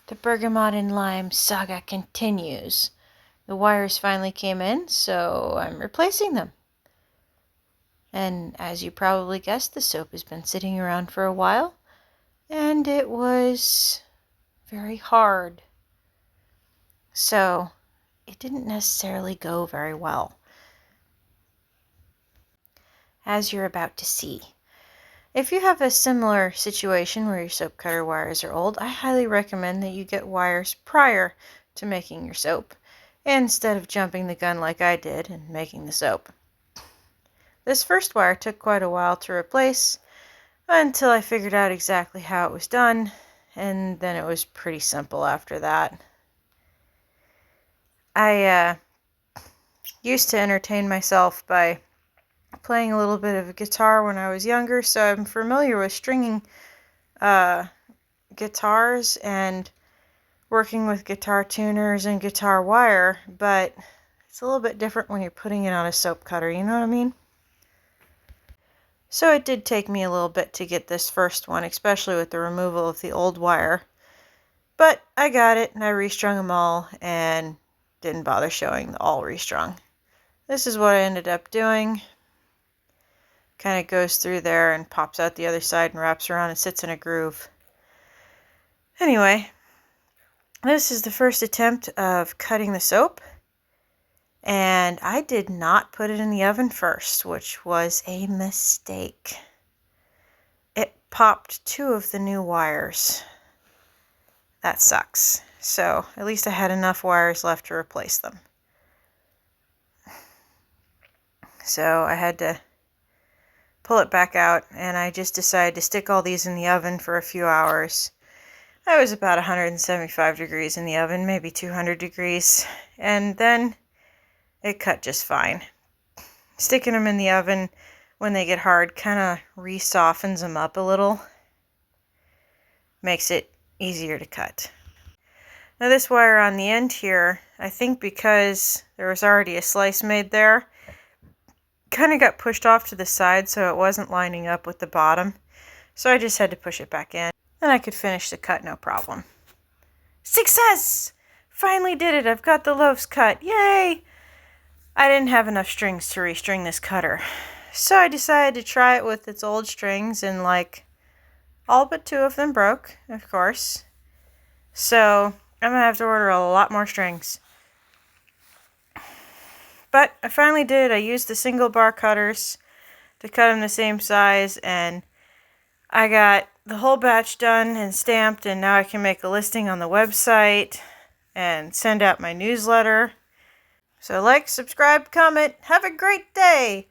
The Bergamot and Lime saga continues. The wires finally came in, so I'm replacing them. And as you probably guessed, the soap has been sitting around for a while, and it was very hard. So it didn't necessarily go very well, as you're about to see. If you have a similar situation where your soap cutter wires are old, I highly recommend that you get wires prior to making your soap, instead of jumping the gun like I did and making the soap. This first wire took quite a while to replace until I figured out exactly how it was done, and then it was pretty simple after that. I used to entertain myself by playing a little bit of guitar when I was younger, so I'm familiar with stringing guitars and working with guitar tuners and guitar wire, but it's a little bit different when you're putting it on a soap cutter, you know what I mean? So it did take me a little bit to get this first one, especially with the removal of the old wire, but I got it and I restrung them all and didn't bother showing the all restrung. This is what I ended up doing. Kind of goes through there and pops out the other side and wraps around and sits in a groove. Anyway, this is the first attempt of cutting the soap, and I did not put it in the oven first, which was a mistake. It popped 2 of the new wires. That sucks. So at least I had enough wires left to replace them. So I had to pull it back out, and I just decided to stick all these in the oven for a few hours. I was about 175 degrees in the oven, maybe 200 degrees, and then it cut just fine. Sticking them in the oven when they get hard kind of re-softens them up a little. Makes it easier to cut. Now this wire on the end here, I think because there was already a slice made there, kind of got pushed off to the side so it wasn't lining up with the bottom. So I just had to push it back in, and I could finish the cut no problem. Success! Finally did it. I've got the loaves cut. Yay! I didn't have enough strings to restring this cutter, so I decided to try it with its old strings, and all but 2 of them broke, of course. So I'm gonna have to order a lot more strings. But I finally did. I used the single bar cutters to cut them the same size, and I got the whole batch done and stamped, and now I can make a listing on the website and send out my newsletter. So like, subscribe, comment. Have a great day!